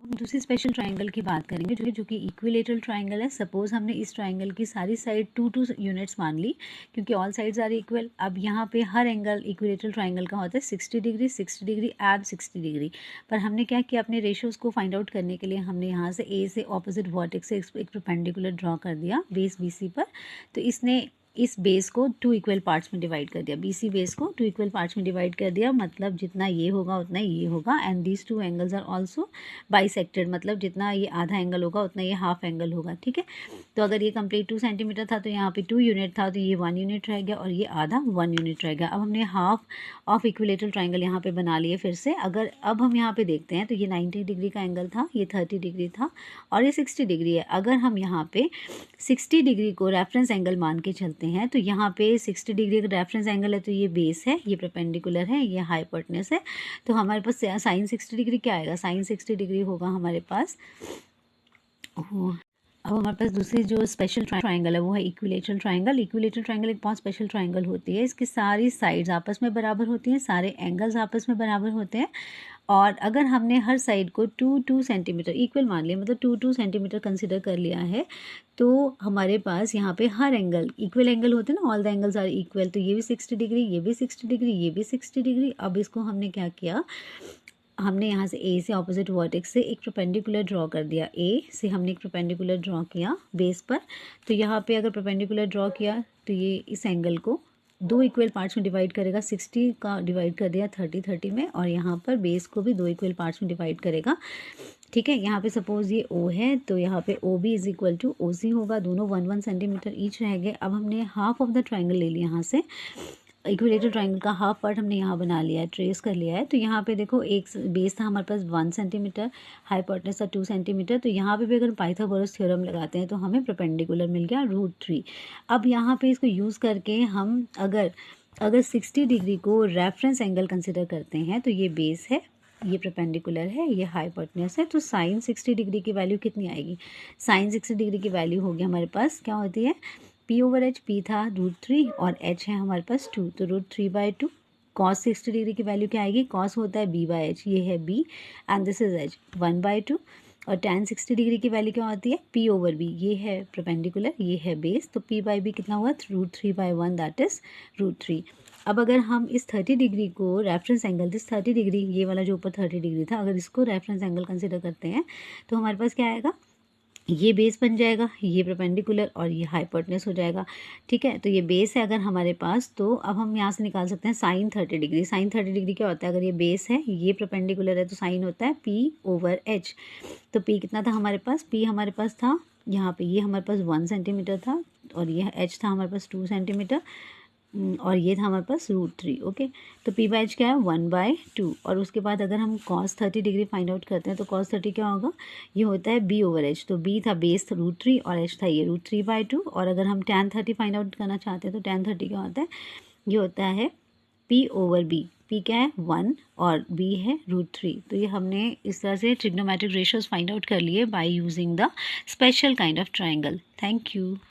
हम दूसरी special triangle की बात करेंगे जो कि इक्विलेटरल ट्राइंगल है। सपोज हमने इस ट्राइंगल की सारी साइड 2 यूनिट्स मान ली क्योंकि ऑल साइड्स आर इक्वल। अब यहाँ पे हर एंगल इक्विलेटरल ट्राइंगल का होता है 60 डिग्री, 60 डिग्री एंड 60 डिग्री। पर हमने क्या किया, अपने रेशियोज़ को फाइंड आउट करने के लिए हमने यहाँ से ए से ऑपोजिट वर्टेक्स से एक परपेंडिकुलर ड्रॉ कर दिया बेस BC पर। तो इसने इस बेस को 2 इक्वल पार्ट्स में डिवाइड कर दिया, BC बेस को 2 इक्वल पार्ट्स में डिवाइड कर दिया, मतलब जितना ये होगा उतना ये होगा। And these 2 angles are also bisected, मतलब जितना ये आधा एंगल होगा उतना ये हाफ एंगल होगा। ठीक है, तो अगर ये कंप्लीट 2 सेंटीमीटर था तो यहाँ पे 2 यूनिट था, तो ये 1 यूनिट रह गया और ये आधा 1 यूनिट रह गया। अब हमने हाफ ऑफ इक्विलेटरल ट्राइंगल यहाँ पे बना लिए फिर से। अगर अब हम यहाँ पे देखते हैं तो ये 90 डिग्री का एंगल था, ये 30 डिग्री था और ये 60 डिग्री है। अगर हम यहाँ पे 60 डिग्री को रेफरेंस एंगल मान के चलते हैं तो यहाँ पे 60 डिग्री का रेफरेंस एंगल है, तो ये बेस है, ये परपेंडिकुलर है, ये हाइपोटेन्यूज है। तो हमारे पास साइन 60 डिग्री क्या आएगा, साइन 60 डिग्री होगा हमारे पास। अब हमारे पास दूसरी जो स्पेशल ट्राइंगल है वो है इक्विलेटरल ट्राइंगल। इक्विलेटरल ट्राइंगल एक बहुत स्पेशल ट्राइंगल होती है, इसकी सारी साइड्स आपस में बराबर होती हैं, सारे एंगल्स आपस में बराबर होते हैं। और अगर हमने हर साइड को 2 सेंटीमीटर इक्वल मान लिया, मतलब 2 सेंटीमीटर कंसिडर कर लिया है, तो हमारे पास यहाँ पे हर एंगल इक्वल एंगल होते हैं ना, all the angles are equal. तो ये भी 60 डिग्री, ये भी 60 डिग्री, ये भी 60 डिग्री। अब इसको हमने क्या किया, हमने यहाँ से ए से ऑपोजिट वर्टेक्स से एक परपेंडिकुलर ड्रॉ कर दिया। ए से हमने एक परपेंडिकुलर ड्रॉ किया बेस पर। तो यहाँ पे अगर परपेंडिकुलर ड्रॉ किया तो ये इस एंगल को 2 इक्वल पार्ट्स में डिवाइड करेगा, 60 का डिवाइड कर दिया 30 में, और यहाँ पर बेस को भी 2 इक्वल पार्ट्स में डिवाइड करेगा। ठीक है, यहाँ पे सपोज ये O है तो यहाँ पे OB is equal to OC होगा, दोनों 1 सेंटीमीटर ईच रह गए। अब हमने हाफ ऑफ द ट्राइंगल ले लिया, यहाँ से इक्विलेटरल ट्राइंगल का हाफ पार्ट हमने यहाँ बना लिया है, ट्रेस कर लिया है। तो यहाँ पे देखो एक बेस था हमारे पास 1 सेंटीमीटर, हाइपोटेन्यूज था 2 सेंटीमीटर। तो यहाँ पे भी अगर पाइथागोरस थ्योरम लगाते हैं तो हमें परपेंडिकुलर मिल गया √3। अब यहाँ पे इसको यूज़ करके हम अगर 60 डिग्री को रेफरेंस एंगल कंसिडर करते हैं तो ये बेस है, ये परपेंडिकुलर है, ये हाइपोटेन्यूज है। तो साइन 60 डिग्री की वैल्यू कितनी आएगी, साइन 60 डिग्री की वैल्यू होगी हमारे पास क्या होती है, P/H। P था √3 और H है हमारे पास 2, तो √3/2। cos 60 डिग्री की वैल्यू क्या आएगी, cos होता है B/H, ये है B and this is H, 1/2। और tan 60 डिग्री की वैल्यू क्या होती है, P/B, ये है परपेंडिकुलर, ये है बेस, तो P/B कितना हुआ, √3/1, दैट इज √3। अब अगर हम इस 30 डिग्री को रेफरेंस एंगल, दिस 30 डिग्री, ये वाला जो ऊपर 30 डिग्री था, अगर इसको रेफरेंस एंगल कंसिडर करते हैं तो हमारे पास क्या आएगा, ये बेस बन जाएगा, ये परपेंडिकुलर और ये हाइपोटेन्यूज हो जाएगा। ठीक है, तो ये बेस है अगर हमारे पास, तो अब हम यहाँ से निकाल सकते हैं साइन 30 डिग्री। साइन 30 डिग्री क्या होता है, अगर ये बेस है, ये परपेंडिकुलर है, तो साइन होता है P/H। तो P कितना था हमारे पास, P हमारे पास था यहाँ पे, ये हमारे पास 1 सेंटीमीटर था और ये H था हमारे पास 2 सेंटीमीटर और ये था हमारे पास √3। ओके, तो P/H क्या है, 1/2। और उसके बाद अगर हम cos 30 डिग्री फाइंड आउट करते हैं तो cos 30 क्या होगा, ये होता है B/H। तो B था बेस √3 और H था ये √3/2। और अगर हम tan 30 फाइंड आउट करना चाहते हैं तो tan 30 क्या होता है, ये होता है P/B। P क्या है 1 और B है √3। तो ये हमने इस तरह से ट्रिग्नोमेट्रिक रेशियोज फाइंड आउट कर लिए by using the special kind of triangle. Thank you.